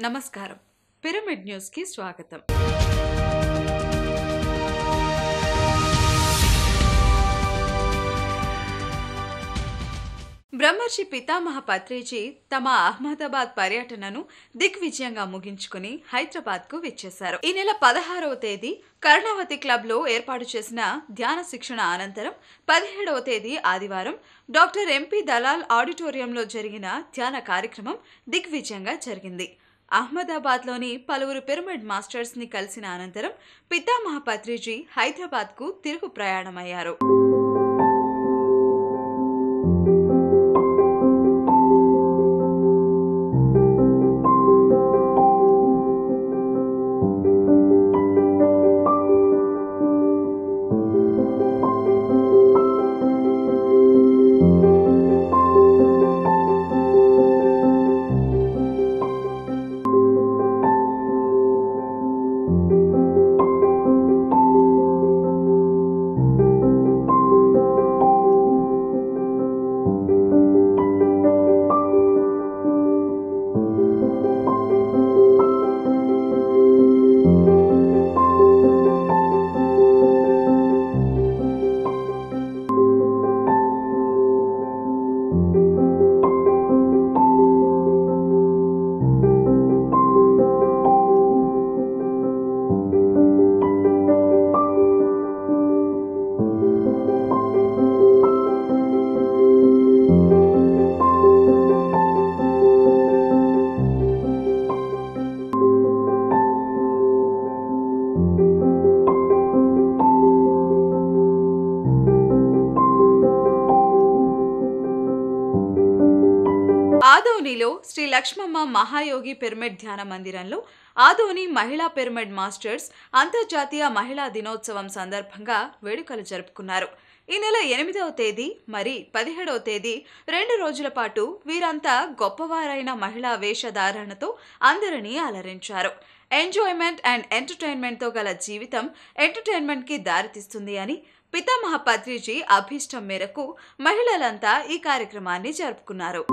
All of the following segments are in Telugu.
నమస్కారం. పిరమిడ్ న్యూస్ కి స్వాగతం. బ్రహ్మర్షి పితామహ పత్రిజీ తమ అహ్మదాబాద్ పర్యటనను దిగ్విజయంగా ముగించుకుని హైదరాబాద్ కు విచ్చేశారు. ఈ నెల 16వ తేదీ కర్ణావతి క్లబ్ లో ఏర్పాటు చేసిన ధ్యాన శిక్షణ అనంతరం 17వ తేదీ ఆదివారం డాక్టర్ ఎంపీ దలాల్ ఆడిటోరియంలో జరిగిన ధ్యాన కార్యక్రమం దిగ్విజయంగా జరిగింది. అహ్మదాబాద్లోని పలువురు పిరమిడ్ మాస్టర్స్ ని కలిసిన అనంతరం పితామహ పత్రిజీ హైదరాబాద్ కు తిరుగు ప్రయాణమయ్యారు. ఆదోనిలో శ్రీ లక్ష్మమ్మ మహాయోగి పిరమిడ్ ధ్యాన మందిరంలో ఆదోని మహిళా పిరమిడ్ మాస్టర్స్ అంతర్జాతీయ మహిళా దినోత్సవం సందర్భంగా వేడుకలు జరుపుకున్నారు. ఈ నెల 8వ తేదీ మరి 17వ తేదీ 2 రోజుల పాటు వీరంతా గొప్పవారైన మహిళా వేషధారణతో అందరినీ అలరించారు. ఎంజాయ్మెంట్ అండ్ ఎంటర్టైన్మెంట్ తో గల జీవితం ఎంటర్టైన్మెంట్ కి దారితీస్తుంది అని పితామహ పత్రిజీ అభీష్టం మేరకు మహిళలంతా ఈ కార్యక్రమాన్ని జరుపుకున్నారు.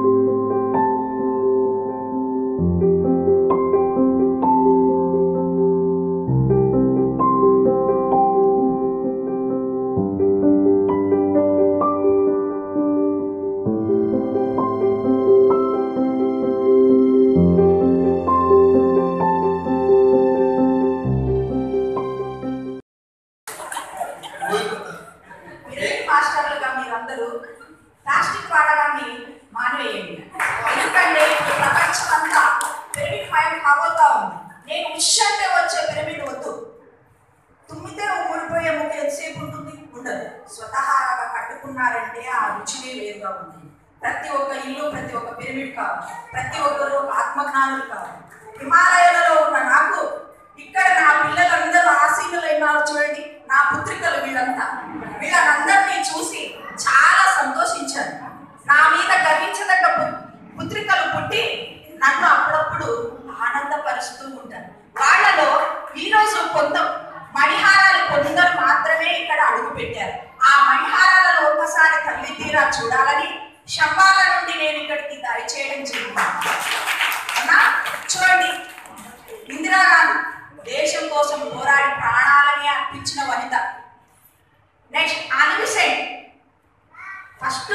మాస్టర్లుగా మీరందరూ ప్లాస్టిక్ వాడడాన్ని మానేయండి. ఎందుకంటే ప్రపంచం అంతా పిరమిడ్ ఫైల్ కాబోతా ఉంది. నేను విషయంలో వచ్చే పిరమిడ్ వద్దు. తుమ్మితే ఊడిపోయే ముక్క ఎంతసేపు ఉంటుంది? ఉండదు. స్వతహాగా కట్టుకున్నారంటే ఆ రుచినే వేరుగా ఉంది. ప్రతి ఒక్క ఇల్లు, ప్రతి ఒక్క పిరమిడ్ కావాలి. ప్రతి ఒక్కరు ఆత్మజ్ఞానులు కావాలి. హిమాలయాలలో ఉన్న నాకు ఇక్కడ నా పిల్లలందరూ ఆసీనులైనారు. చూడండి, నా పుత్రికలు వీళ్ళందరినీ చూసి చాలా సంతోషించాను. నా మీద గర్వించదగ్గ పుత్రికలు పుట్టి నన్ను అప్పుడప్పుడు ఆనందపరుస్తూ ఉంటారు. వాళ్ళలో ఈరోజు మణిహారాలు కొందరు మాత్రమే ఇక్కడ అడుగు పెట్టారు. ఆ మణిహారాలను ఒక్కసారి తల్లి తీరా చూడాలని శంబాల నుండి నేను ఇక్కడికి దయచేయడం జరిగింది. చూడండి, ఇందిరాగాంధీ దేశం కోసం పోరాడి ప్రాణాలని అర్పించిన వనిత. Next Annie Besant. ఫస్ట్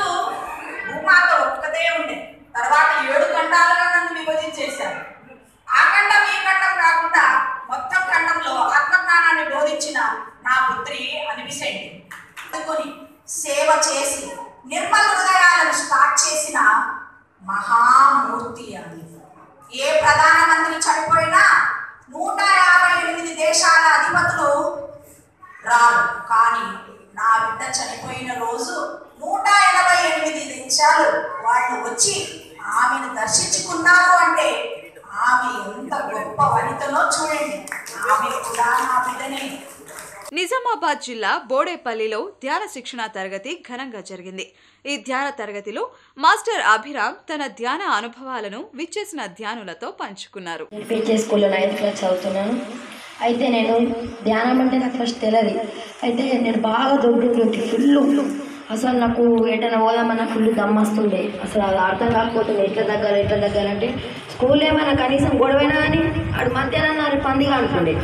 భూమాత ఒక్కదే ఉండే, తర్వాత 7 ఖండాలుగా నన్ను విభజించేశారు. ఆ ఖండం ఈ ఖండం కాకుండా మొత్తం ఖండంలో ఆత్మజ్ఞానాన్ని బోధించిన నా పుత్రి అనిబిసెంట్. అందుకొని సేవ చేసి నిర్మల హృదయాలను స్టార్ట్ చేసిన మహామూర్తి అని. ఏ ప్రధానమంత్రి చనిపోయినా 158 దేశాల అధిపతులు రారు, కానీ నా బిడ్డ చనిపోయిన రోజు 188 దేశాలు వాళ్ళు వచ్చి ఆమెను దర్శించుకున్నారు. అంటే ఆమె ఎంత గొప్ప వనితనో చూడండి. ఆమె కూడా నా బిడ్డనే. నిజామాబాద్ జిల్లా బోడేపల్లిలో ధ్యాన శిక్షణ తరగతి ఘనంగా జరిగింది. ఈ ధ్యాన తరగతిలో మాస్టర్ అభిరామ్ తన ధ్యాన అనుభవాలను విచ్చేసిన ధ్యానులతో పంచుకున్నారు. స్కూల్లో 9th క్లాస్ చదువుతున్నాను. అయితే నేను ధ్యానం అంటే నాకు ఫస్ట్ తెలియదు. అయితే నేను బాగా దొడ్డుంటుంటే ఫుల్ అసలు నాకు ఎటైనా పోదామన్నా ఫుల్ దమ్ వస్తుండే. అసలు అది అర్థం కాకపోతుంది ఎట్లా తగ్గాలంటే. సో స్కూల్ ఏమైనా కనీసం గొడవైనా కానీ ఆడు మధ్యాహ్నం అరే పందిగా అంటుండే,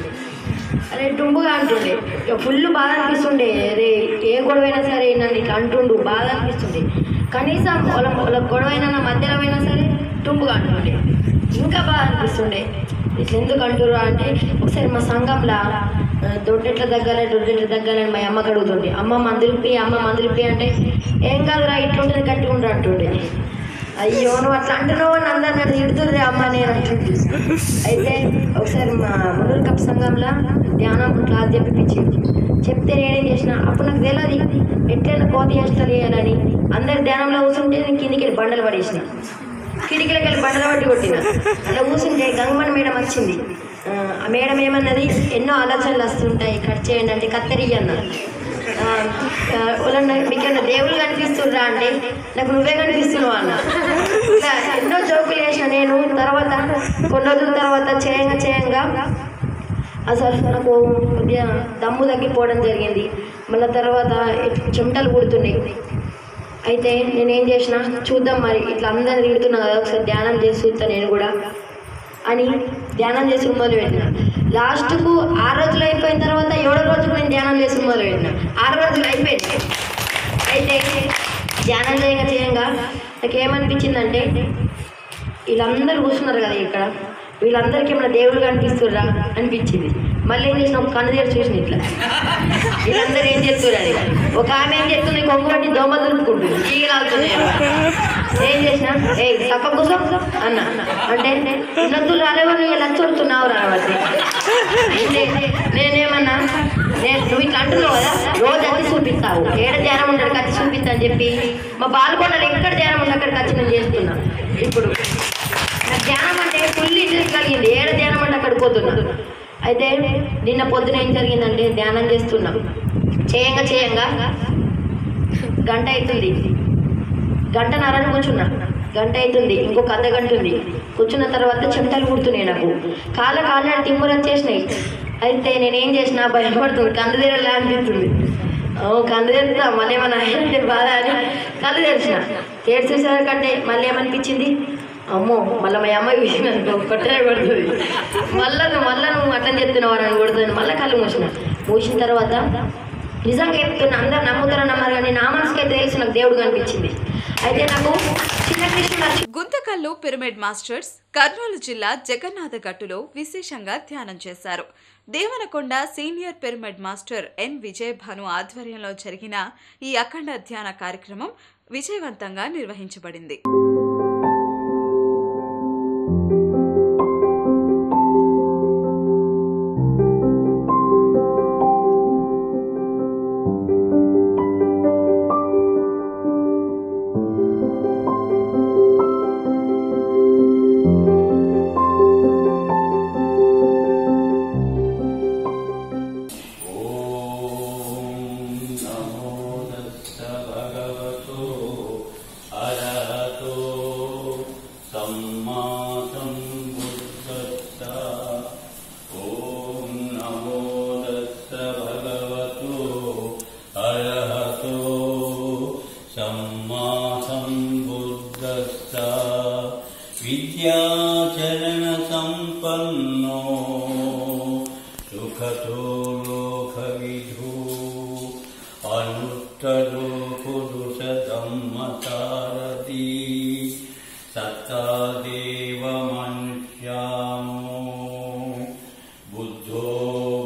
అరే టుంబుగా అంటుండే. ఇక ఫుల్ బాధ అనిపిస్తుండే, అరే ఏ గొడవైనా సరే నన్ను ఇట్లా అంటుండు, బాధ అనిపిస్తుండే. కనీసం వాళ్ళ గొడవైనా నా మధ్యలో అయినా సరే టుంబుగా అంటుండే, ఇంకా బాగా అనిపిస్తుండే. ఇట్లా ఎందుకు అంటుర్రు అంటే ఒకసారి మా సంఘంలో దొడ్డెట్ల దగ్గాలని మా అమ్మకి అడుగుతుండే, అమ్మ మందులిపి అంటే ఏం కాదురా ఇట్లుంటుంది గట్టిగా ఉండరు అంటుండే. అయ్యో నువ్వు అట్లా అంటున్నావు అని అందరు నన్ను తిడుతుండే అమ్మ నేను అంటుండే. అయితే ఒకసారి మా మునులు కప్ సంఘంలో ధ్యానం క్లాస్ చెప్పించింది. చెప్తే నేనేం చేసిన అప్పుడు నాకు తెలియదు ఎట్లయినా కోతి చేస్తారు చేయాలని. అందరు ధ్యానంలో కూర్చుంటే నేను కిందికి వెళ్ళి బండలు పడేసిన, కిటికీలకి వెళ్ళి బండలు పట్టి కొట్టిన. అట్లా కూర్చుంటే గంగమ్మని మేడం వచ్చింది. ఆ మేడం ఏమన్నది, ఎన్నో ఆలోచనలు వస్తుంటాయి కట్ చేయండి అంటే కత్తెరి అన్న. మీకేమన్నా దేవుళ్ళు కనిపిస్తుర్రా అంటే నాకు నువ్వే కనిపిస్తున్నావు అన్న. ఇట్లా ఎన్నో జోకులు వేసిన నేను. తర్వాత కొన్ని రోజుల తర్వాత చేయంగా అసలు నాకు కొద్దిగా దమ్ము తగ్గిపోవడం జరిగింది. మళ్ళీ తర్వాత చెమటలు పుడుతున్నాయి. అయితే నేనేం చేసిన, చూద్దాం మరి ఇట్లా అందరిని తిడుతున్నా కదా, ఒకసారి ధ్యానం చేసి చూస్తా నేను కూడా అని ధ్యానం చేసి మొదలుపెట్టిన. లాస్ట్కు 6 రోజులు అయిపోయిన తర్వాత 7వ రోజుకు నేను ధ్యానం చేసి మొదలుపెట్టిన. 6 రోజులు అయిపోయింది. అయితే ధ్యానం చేయంగా నాకు ఏమనిపించిందంటే, వీళ్ళందరూ కూర్చున్నారు కదా ఇక్కడ, వీళ్ళందరికీ ఏమైనా దేవుళ్ళు కనిపిస్తుర్రా అనిపించింది. మళ్ళీ ఏం చేసిన, ఒక కన్ను తెరిచి చూసిన ఇట్లా వీళ్ళందరూ ఏం చేస్తున్నారు అని. ఒక ఆమె ఏం చేస్తుంది, కొంగు పట్టి దోమ దులుపుకుంటుంది, ఈగలాగుతున్నాయి. ఏం చేసిన, ఏ తప్ప కూర్చో అన్న అంటే నద్దులు రాలేవో నువ్వు ఇలా చూడుతున్నావు రాబట్టి. నేనేమన్నా, నువ్వు ఇట్లా అంటున్నావు కదా, రోజు అతి చూపిస్తావు, ఏడ ధ్యానం ఉంటాడు కత్తి చూపిస్తా అని చెప్పి మా బాల్కొండలు ఎక్కడ ధ్యానం ఉంటే అక్కడికి వచ్చి నేను చేస్తున్నా. ఇప్పుడు నాకు ధ్యానం అంటే ఫుల్ ఇంట్రెస్ట్ కలిగింది, ఏడ ధ్యానం అంటే అక్కడికి పోతున్నా. అయితే నిన్న పొద్దున ఏం జరిగిందంటే, ధ్యానం చేస్తున్నా చేయంగా గంట అవుతుంది, గంటన్నరని కూర్చున్నా, గంట అవుతుంది, ఇంకొక అర్ధగంట ఉంది. కూర్చున్న తర్వాత చెమటలు పుడుతున్నాయి నాకు, కాళ్ళ తిమ్ములు వచ్చేసినాయి. అయితే నేనేం చేసిన, భయపడుతుంది, కళ్ళు తెరలా అనిపిస్తుంది. కళ్ళు తెరుతా మళ్ళీ ఏమన్నా అయితే బాధ అని కళ్ళు తెరిచిన. తెరిచేసరికంటే మళ్ళీ ఏమనిపించింది, అమ్మో మళ్ళీ మా అమ్మాయి చూసినాను కొట్టనే పడుతుంది, మళ్ళీ నువ్వు అట్లా చెప్తున్నావు అని కొడుతుంది. మళ్ళీ కళ్ళు మూసిన తర్వాత నిజంగా చెప్తున్నా, అందరు నమ్ముతారో నమ్మరు కానీ నా మనసుకైతే తెలిసి నాకు దేవుడు కనిపించింది. అయితే నాకు చిన్న కృష్ణ గుంతకల్లు పిరమిడ్ మాస్టర్స్ కర్నూలు జిల్లా జగన్నాథ గట్టులో విశేషంగా ధ్యానం చేశారు. దేవనకొండ సీనియర్ పిరమిడ్ మాస్టర్ ఎన్ విజయభాను ఆధ్వర్యంలో జరిగిన ఈ అఖండ ధ్యాన కార్యక్రమం విజయవంతంగా నిర్వహించబడింది. విద్యాచరణ సంపన్నో సుఖతో లోకవిధు అనుత్తరో పురుష ధమ్మసారథి సత్తాదేవ మనుష్యామో బుద్ధో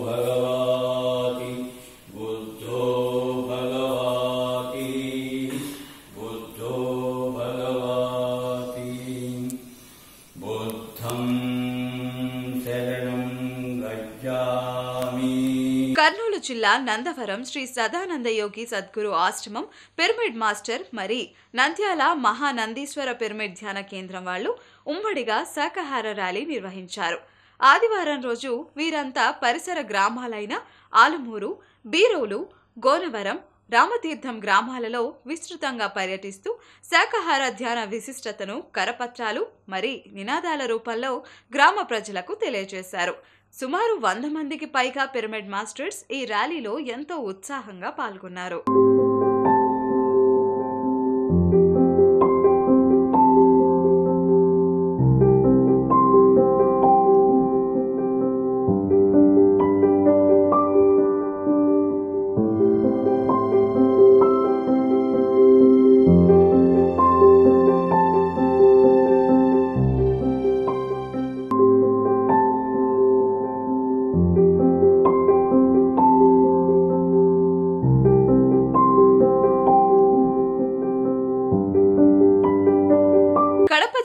భగవాతి బుద్ధో భగవాతి బుద్ధో భగవాతి బుద్ధం శరణం గచ్ఛామి. కర్నూలు జిల్లా నందవరం శ్రీ సదానంద యోగి సద్గురు ఆశ్రమం పిరమిడ్ మాస్టర్ మరి నంద్యాల మహానందీశ్వర పిరమిడ్ ధ్యాన కేంద్రం వాళ్ళు ఉమ్మడిగా శాకాహార ర్యాలీ నిర్వహించారు. ఆదివారం రోజు వీరంతా పరిసర గ్రామాలైన ఆలుమూరు, బీరోలు, గోనవరం, రామతీర్థం గ్రామాలలో విస్తృతంగా పర్యటిస్తూ శాకాహార ధ్యాన విశిష్టతను కరపత్రాలు మరి నినాదాల రూపంలో గ్రామ ప్రజలకు తెలియజేశారు. సుమారు 100 మందికి పైగా పిరమిడ్ మాస్టర్స్ ఈ ర్యాలీలో ఎంతో ఉత్సాహంగా పాల్గొన్నారు.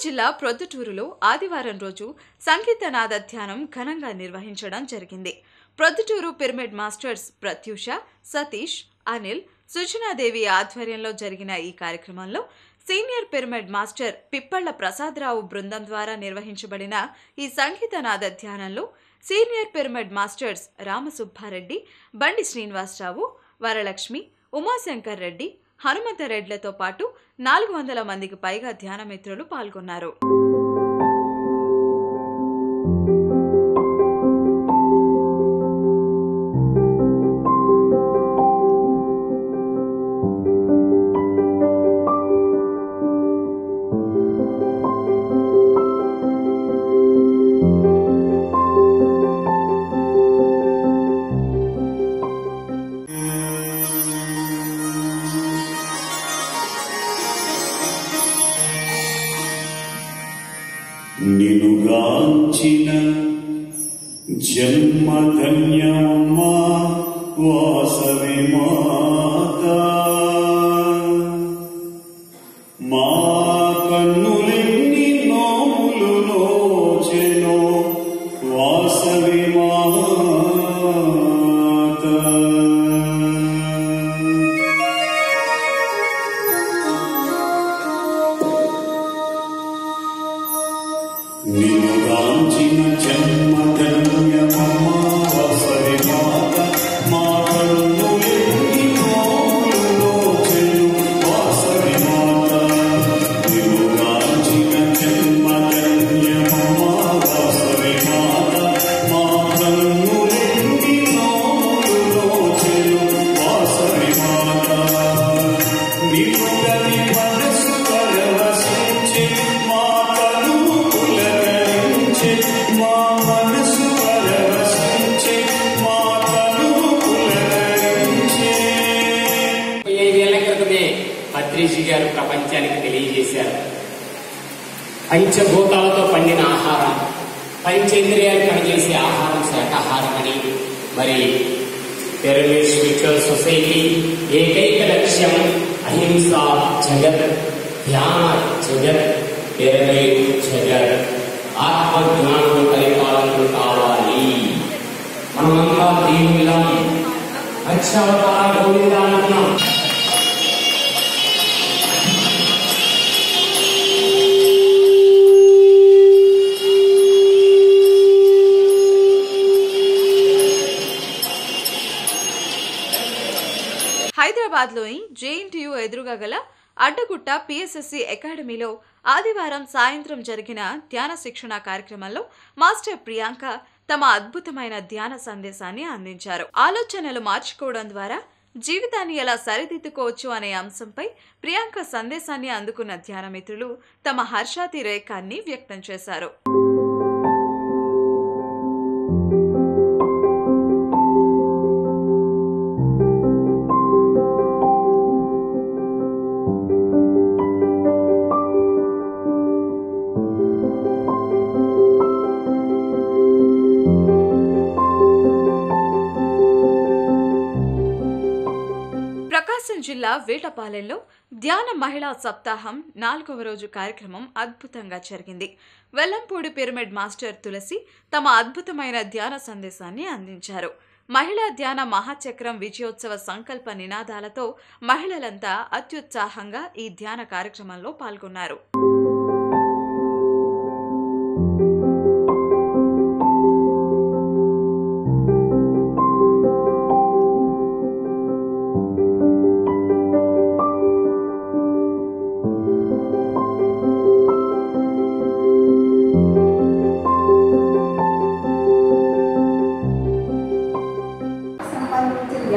జిల్లా ప్రొద్దుటూరులో ఆదివారం రోజు సంగీతనాద ధ్యానం ఘనంగా నిర్వహించడం జరిగింది. ప్రొద్దుటూరు పిరమిడ్ మాస్టర్స్ ప్రత్యూష, సతీష్, అనిల్, సుజనాదేవి ఆధ్వర్యంలో జరిగిన ఈ కార్యక్రమంలో senior pyramid master Pippalla Prasadarao బృందం ద్వారా నిర్వహించబడిన ఈ సంగీతనాద ధ్యానంలో సీనియర్ పిరమిడ్ మాస్టర్స్ రామసుబ్బారెడ్డి, బండి శ్రీనివాసరావు, వరలక్ష్మి, ఉమాశంకర్ రెడ్డి, హనుమంతరెడ్లతో పాటు 400 మందికి పైగా ధ్యానమిత్రులు పాల్గొన్నారు. నినుగాంచిన జన్మధన్యమా వాసవి మాత మా కన్నులెన్ని నోములు నోచెనో వాసవి మాత నినుగాంచిన జన్మధన్యమా వాసవి మాత మా కన్నులెన్ని నోములు నోచెను వాసవి మాత నినుగాంచిన జన్మధన్యమా వాసవి మాత మా కన్నులెన్ని నోములు నోచెను వాసవి మాత నిన్నుగని మనసు పరవశించే మా కనులు పులకరించే మా మనసు పరవశించే మా కనులు పులకరించే. 5 ఏళ్ల క్రితమే పత్రిజీ గారు ప్రపంచానికి తెలియజేశారు. పంచభూతాలతో పండిన ఆహారం, పంచేంద్రియాలు పనిచేసే ఆహారం శాకాహారం అని. మరి పిరమిడ్ స్పిరిచువల్ సొసైటీ ఏకైక లక్ష్యం అహింస జగత్, ధ్యాన జగత్, పిరమిడ్ జగత్, ఆత్మజ్ఞానులు పరిపాలనలు కావాలి. మనమంతా దేవుళ్ళం, అక్షవతార గోవిందా అంటున్నాం. హైదరాబాద్లోని జేఎన్టీయూ ఎదురుగా గల అడ్డగుట్ట పిఎస్ఎస్సి అకాడమీలో ఆదివారం సాయంత్రం జరిగిన ధ్యాన శిక్షణ కార్యక్రమంలో మాస్టర్ ప్రియాంక తమ అద్భుతమైన ధ్యాన సందేశాన్ని అందించారు. ఆలోచనలు మార్చుకోవడం ద్వారా జీవితాన్ని ఎలా సరిదిద్దుకోవచ్చు అనే అంశంపై ప్రియాంక సందేశాన్ని అందుకున్న ధ్యానమిత్రులు తమ హర్షాతిరేకాన్ని వ్యక్తం చేశారు. ప్రకాశం జిల్లా వేటపాలెంలో ధ్యాన మహిళా సప్తాహం 4వ రోజు కార్యక్రమం అద్భుతంగా జరిగింది. వెల్లంపూడి పిరమిడ్ మాస్టర్ తులసి తమ అద్భుతమైన ధ్యాన సందేశాన్ని అందించారు. మహిళా ధ్యాన మహాచక్రం విజయోత్సవ సంకల్ప నినాదాలతో మహిళలంతా అత్యుత్సాహంగా ఈ ధ్యాన కార్యక్రమంలో పాల్గొన్నారు.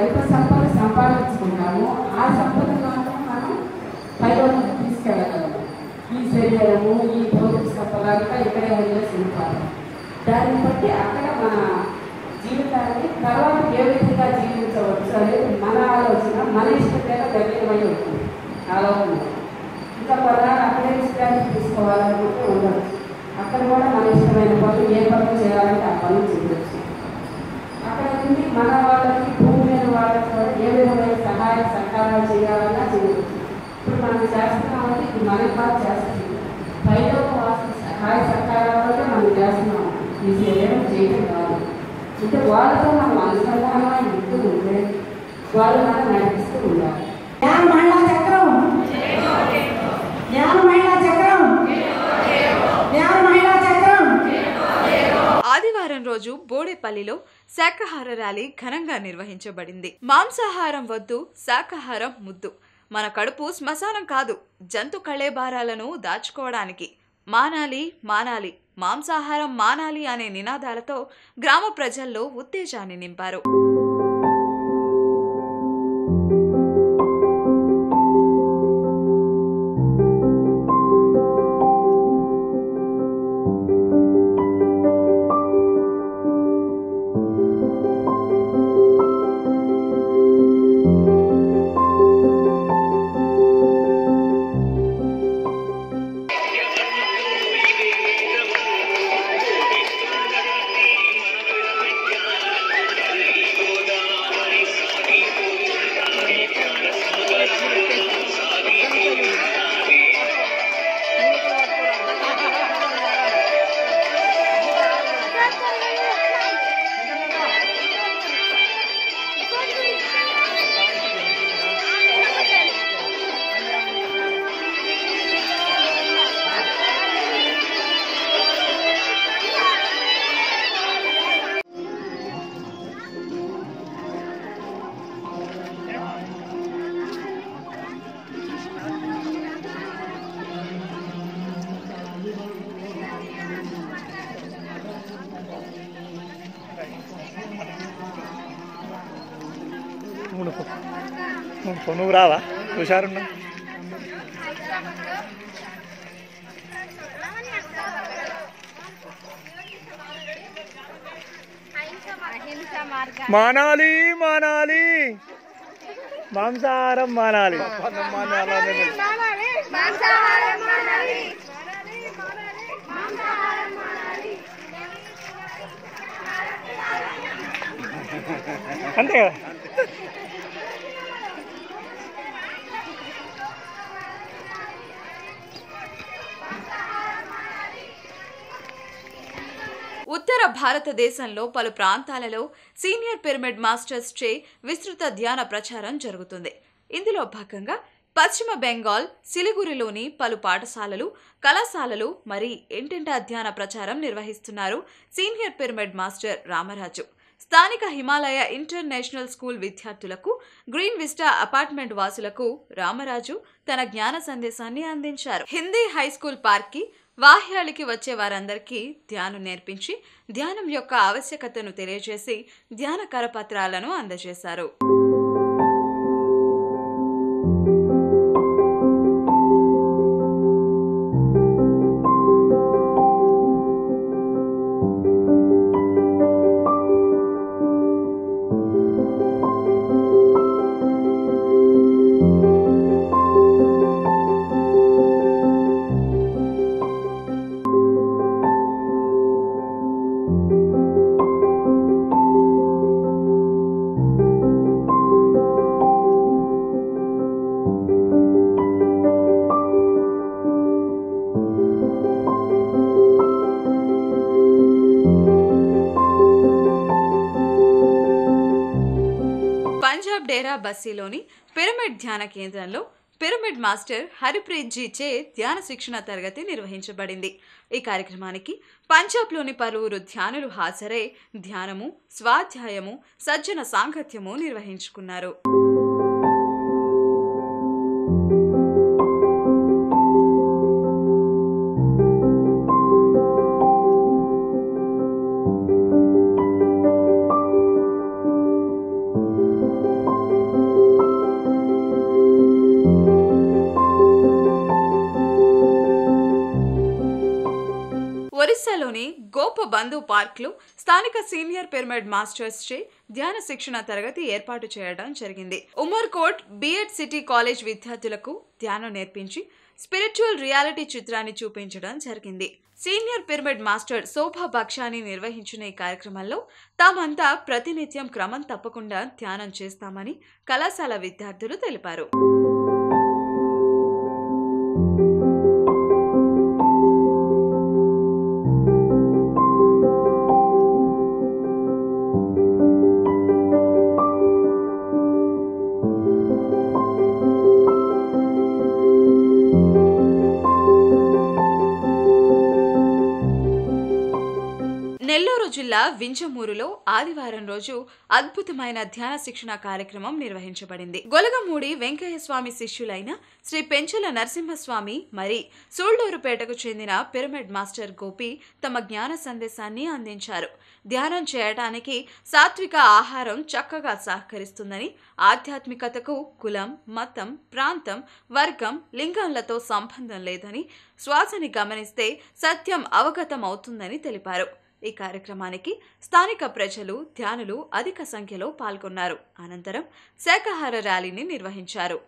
ఎంత సంపద సంపాదించుకుంటామో ఆ సంపద మాత్రం మనం పైలోకి తీసుకెళ్ళగలము. ఈ శరీరము, ఈ భౌతిక సంపద అంతా ఇక్కడే వదిలేసి ఉంటాము. దాన్ని బట్టి అక్కడ మన జీవితాన్ని తర్వాత ఏ విధంగా జీవించవచ్చు అనేది మన ఆలోచన, మన ఇష్టంగా దగ్గరమై ఉంటుంది ఆలోచన. ఇంకా పదాలు అక్కడే ఇష్టాన్ని తీసుకోవాలనుకుంటే ఉండదు. అక్కడ కూడా మన ఇష్టమైన పనులు ఏ పనులు చేయాలంటే ఆ పనులు చేయవచ్చు. అక్కడ నుండి మన వాళ్ళకి, భూమి మీద వాళ్ళకి కూడా ఏ విధమైన సహాయ సహకారాలు చేయాలన్నా చేయవచ్చు. ఇప్పుడు మనం చేస్తున్నామంటే ఇది మనకి బాగా చేస్తుంది. పైలో సహాయ సహకారాలతో మనం చేస్తున్నాం. ఈ శరీరం చేయడం కాదు. అంటే వాళ్ళతో మనం అనుసంధానంగా ఉంటూ ఉంటే వాళ్ళు మనం నడిపిస్తూ ఉండాలి. మహిళా చక్రం, మహిళా చక్రం, మహిళా చక్రం. ఆదివారం రోజు బోడేపల్లిలో శాకాహార ర్యాలీ ఘనంగా నిర్వహించబడింది. మాంసాహారం వద్దు, శాకాహారం ముద్దు. మన కడుపు శ్మశానం కాదు, జంతు కళేబారాలను దాచుకోవడానికి. మానాలి మానాలి, మాంసాహారం మానాలి అనే నినాదాలతో గ్రామ ప్రజల్లో ఉత్తేజాన్ని నింపారు. నువ్వు రావా? హుషారున్నా. మానాలి మానాలి, మాంసాహారం మానాలి. అంతే కదా. ఉత్తర భారతదేశంలో పలు ప్రాంతాలలో సీనియర్ పిరమిడ్ మాస్టర్స్ చే విస్తృత ధ్యాన ప్రచారం జరుగుతుంది. ఇందులో భాగంగా పశ్చిమ బెంగాల్ సిలిగురిలోని పలు పాఠశాలలు, కళాశాలలు మరి ఇంటింటా ధ్యాన ప్రచారం నిర్వహిస్తున్నారు సీనియర్ పిరమిడ్ మాస్టర్ రామరాజు. స్థానిక హిమాలయ ఇంటర్నేషనల్ స్కూల్ విద్యార్థులకు, గ్రీన్ విస్టా అపార్ట్మెంట్ వాసులకు రామరాజు తన జ్ఞాన సందేశాన్ని అందించారు. హిందీ హైస్కూల్ పార్క్కి వాహ్యాలికి వచ్చే వారందరికీ ధ్యానం నేర్పించి ధ్యానం యొక్క ఆవశ్యకతను తెలియజేసి ధ్యాన కరపత్రాలను అందజేశారు. పంజాబ్ డేరా బస్సీలోని పిరమిడ్ ధ్యాన కేంద్రంలో పిరమిడ్ మాస్టర్ హరిప్రీత్ జీ చే ధ్యాన శిక్షణ తరగతి నిర్వహించబడింది. ఈ కార్యక్రమానికి పంజాబ్లోని పలువురు ధ్యానులు హాజరై ధ్యానము, స్వాధ్యాయము, సజ్జన సాంగత్యము నిర్వహించుకున్నారు. ఒరిస్సాలోని గోపబంధు పార్క్లో స్థానిక సీనియర్ పిరమిడ్ మాస్టర్స్ చే ధ్యాన శిక్షణ తరగతి ఏర్పాటు చేయడం జరిగింది. ఉమర్కోట్ బిఎడ్ సిటీ కాలేజ్ విద్యార్థులకు ధ్యానం నేర్పించి స్పిరిచువల్ రియాలిటీ చిత్రాన్ని చూపించడం జరిగింది. సీనియర్ పిరమిడ్ మాస్టర్ శోభా బక్షాని నిర్వహించిన ఈ కార్యక్రమంలో తామంతా ప్రతినిత్యం క్రమం తప్పకుండా ధ్యానం చేస్తామని కళాశాల విద్యార్థులు తెలిపారు. వింజమూరులో ఆదివారం రోజు అద్భుతమైన ధ్యాన శిక్షణ కార్యక్రమం నిర్వహించబడింది. గొలగమూడి వెంకయ్య స్వామి శిష్యులైన శ్రీ పెంచల నరసింహస్వామి మరి సూళ్లూరుపేటకు చెందిన పిరమిడ్ మాస్టర్ గోపి తమ జ్ఞాన సందేశాన్ని అందించారు. ధ్యానం చేయడానికి సాత్విక ఆహారం చక్కగా సహకరిస్తుందని, ఆధ్యాత్మికతకు కులం, మతం, ప్రాంతం, వర్గం, లింగంలతో సంబంధం లేదని, శ్వాసని గమనిస్తే సత్యం అవగతం అవుతుందని తెలిపారు. ఈ కార్యక్రమానికి స్థానిక ప్రజలు, ధ్యానులు అధిక సంఖ్యలో పాల్గొన్నారు. అనంతరం శాకాహార ర్యాలీని నిర్వహించారు.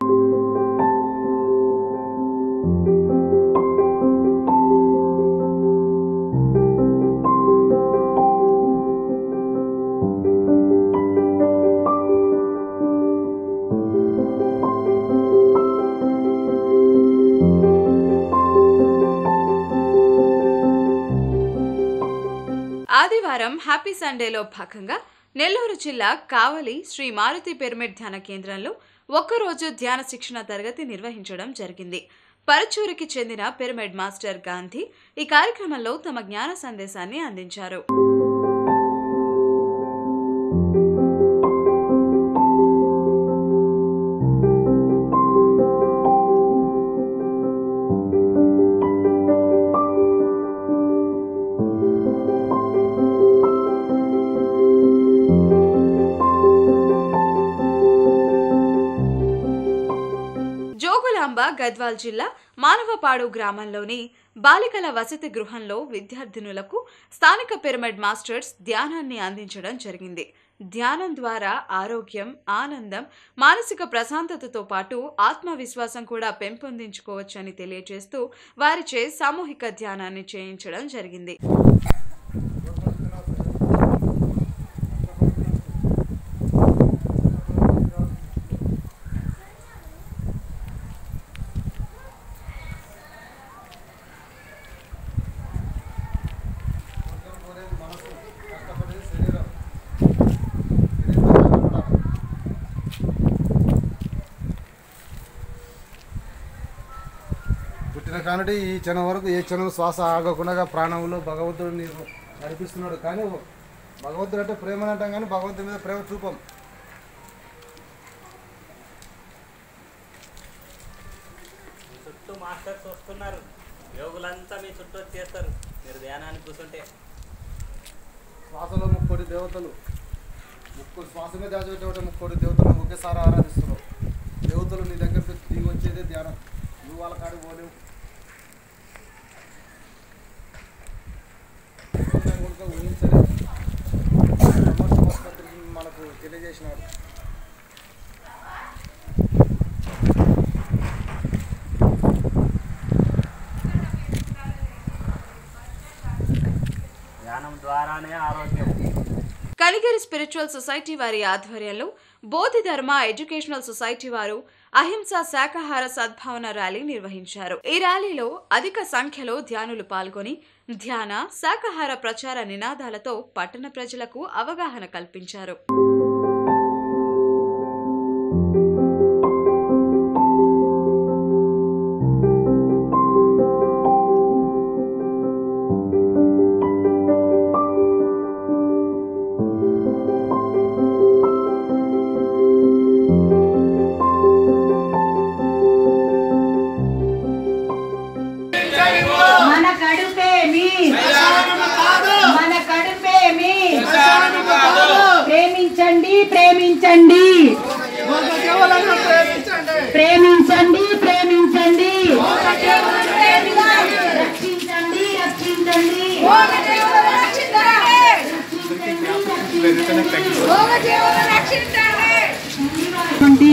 ఆదివారం హ్యాపీ సండేలో భాగంగా నెల్లూరు జిల్లా కావలి శ్రీ మారుతి పిరమిడ్ ధ్యాన కేంద్రంలో ఒక్కరోజు ధ్యాన శిక్షణ తరగతి నిర్వహించడం జరిగింది. పరచూరికి చెందిన పిరమిడ్ మాస్టర్ గాంధీ ఈ కార్యక్రమంలో తమ జ్ఞాన సందేశాన్ని అందించారు. జోగులాంబ గద్వాల్ జిల్లా మానవపాడు గ్రామంలోని బాలికల వసతి గృహంలో విద్యార్థినులకు స్థానిక పిరమిడ్ మాస్టర్స్ ధ్యానాన్ని అందించడం జరిగింది. ధ్యానం ద్వారా ఆరోగ్యం, ఆనందం, మానసిక ప్రశాంతతతో పాటు ఆత్మవిశ్వాసం కూడా పెంపొందించుకోవచ్చని తెలియజేస్తూ వారిచే సామూహిక ధ్యానాన్ని చేయించడం జరిగింది. పుట్టిన కానుండి ఈ క్షణం వరకు ఏ క్షణం శ్వాస ఆగకుండా ప్రాణంలో భగవంతుడు నడిపిస్తున్నాడు. కానీ భగవంతుడు అంటే ప్రేమ అంటాం, కానీ భగవంతుడి మీద ప్రేమ చూపం. చుట్టూ మాస్టర్స్ వస్తున్నారు, యోగులంతా మీ చుట్టూ వచ్చేస్తారు. మీరు ధ్యానాన్ని కూర్చుంటే శ్వాసలో 30 దేవతలు, శ్వాస మీద దాచిపెట్టే 30 దేవతలను ఒకేసారి ఆరాధిస్తున్నావు. దేవతలు నీ దగ్గరకు దిగి వచ్చేదే ధ్యానం. నువ్వు వాళ్ళ కాడికి పోలేవు. ఊహించలేదు. మనకు తెలియజేసినాడు. ధ్యానం ద్వారానే ఆరోగ్యం. కనిగిరి స్పిరిచువల్ సొసైటీ వారి ఆధ్వర్యంలో బోధి ధర్మ ఎడ్యుకేషనల్ సొసైటీ వారు అహింసా శాకాహార సద్భావన ర్యాలీ నిర్వహించారు. ఈ ర్యాలీలో అధిక సంఖ్యలో ధ్యానులు పాల్గొని ధ్యాన, శాకాహార ప్రచార నినాదాలతో పట్టణ ప్రజలకు అవగాహన కల్పించారు. ప్రేమించండి ప్రేమించండి ప్రేమించండి ప్రేమించండి రక్షించండి రక్షించండి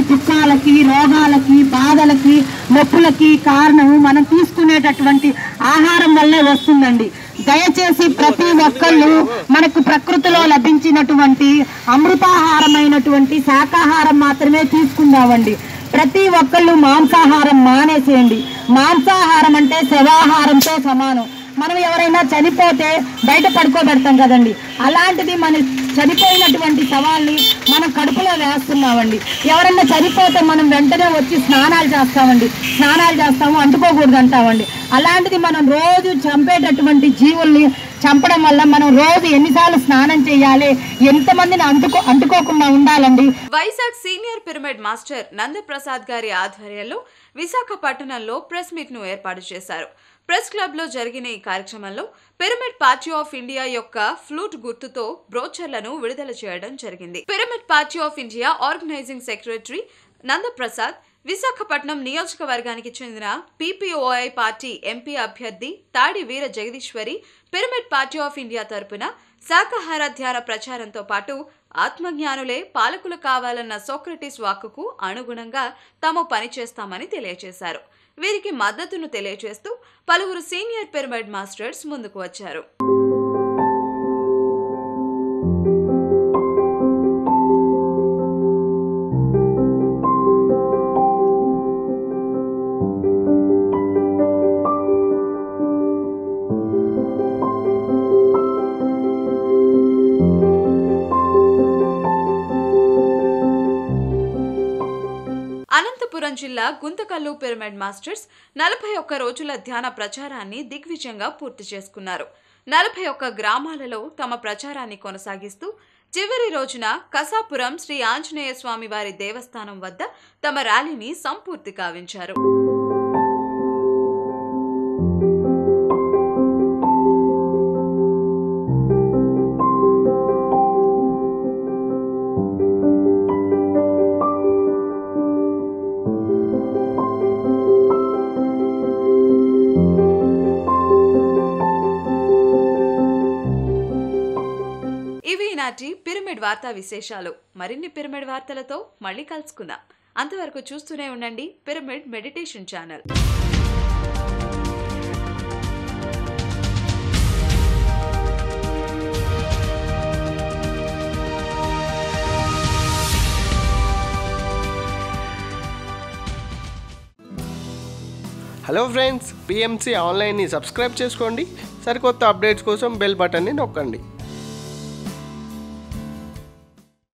దుఃఖాలకి, రోగాలకి, బాధలకి, నొప్పులకి కారణం మనం తీసుకునేటటువంటి ఆహారం వల్లే వస్తుందండి. దయచేసి ప్రతి ఒక్కళ్ళు మనకు ప్రకృతిలో లభించినటువంటి అమృతాహారమైనటువంటి శాకాహారం మాత్రమే తీసుకుందామండి. ప్రతి ఒక్కళ్ళు మాంసాహారం మానేసేయండి. మాంసాహారం అంటే శవాహారంతో సమానం. మనం ఎవరైనా చనిపోతే బయట పడుకోబెడతాం కదండి, అలాంటిది మన చనిపోయినటువంటి శవాల్ని మనం కడుపులో వేస్తున్నామండి. ఎవరైనా చనిపోతే మనం వెంటనే వచ్చి స్నానాలు చేస్తాము, అంటుకోకూడదు అంటామండి. అలాంటిది మనం రోజు చంపేటటువంటి జీవుల్ని చంపడం వల్ల మనం రోజు ఎన్నిసార్లు స్నానం చేయాలి, ఎంతమందిని అంటుకోకుండా ఉండాలండి. Vizag senior pyramid master Nandaprasad గారి ఆధ్వర్యంలో విశాఖపట్నంలో ప్రెస్ మీట్ ను ఏర్పాటు చేశారు. ప్రెస్ క్లబ్ లో జరిగిన ఈ కార్యక్రమంలో పిరమిడ్ పార్టీ ఆఫ్ ఇండియా యొక్క ఫ్లూట్ గుర్తుతో బ్రోచర్లను విడుదల చేయడం జరిగింది. Pyramid party of India organising secretary Nandaprasad, Visakhapatnam నియోజకవర్గానికి చెందిన PPOI పార్టీ ఎంపీ అభ్యర్థి Tadi Veera Jagadeeswari pyramid party of India తరపున శాకాహార ధ్యాన ప్రచారంతో పాటు ఆత్మజ్ఞానులే పాలకులు కావాలన్న సోక్రటీస్ వాక్కుకు అనుగుణంగా తాము పనిచేస్తామని తెలియజేశారు. వీరికి మద్దతును తెలియజేస్తూ పలువురు సీనియర్ పిరమిడ్ మాస్టర్స్ ముందుకు వచ్చారు. అనంతపురం జిల్లా గుంతకల్లు పిరమిడ్ మాస్టర్స్ 41 రోజుల ధ్యాన ప్రచారాన్ని దిగ్విజయంగా పూర్తి చేసుకున్నారు. 41 గ్రామాలలో తమ ప్రచారాన్ని కొనసాగిస్తూ చివరి రోజున కసాపురం శ్రీ ఆంజనేయ స్వామి వారి దేవస్థానం వద్ద తమ ర్యాలీని సంపూర్తి కావించారు. ఇవి ఈనాటి పిరమిడ్ వార్తా విశేషాలు. మరిన్ని పిరమిడ్ వార్తలతో మళ్ళీ కలుసుకుందాం. అంతవరకు చూస్తూనే ఉండండి pyramid meditation channel. Hello friends, PMC ఆన్లైన్ని సబ్స్క్రైబ్ చేసుకోండి. సరికొత్త అప్డేట్స్ కోసం బెల్ బటన్ని నొక్కండి.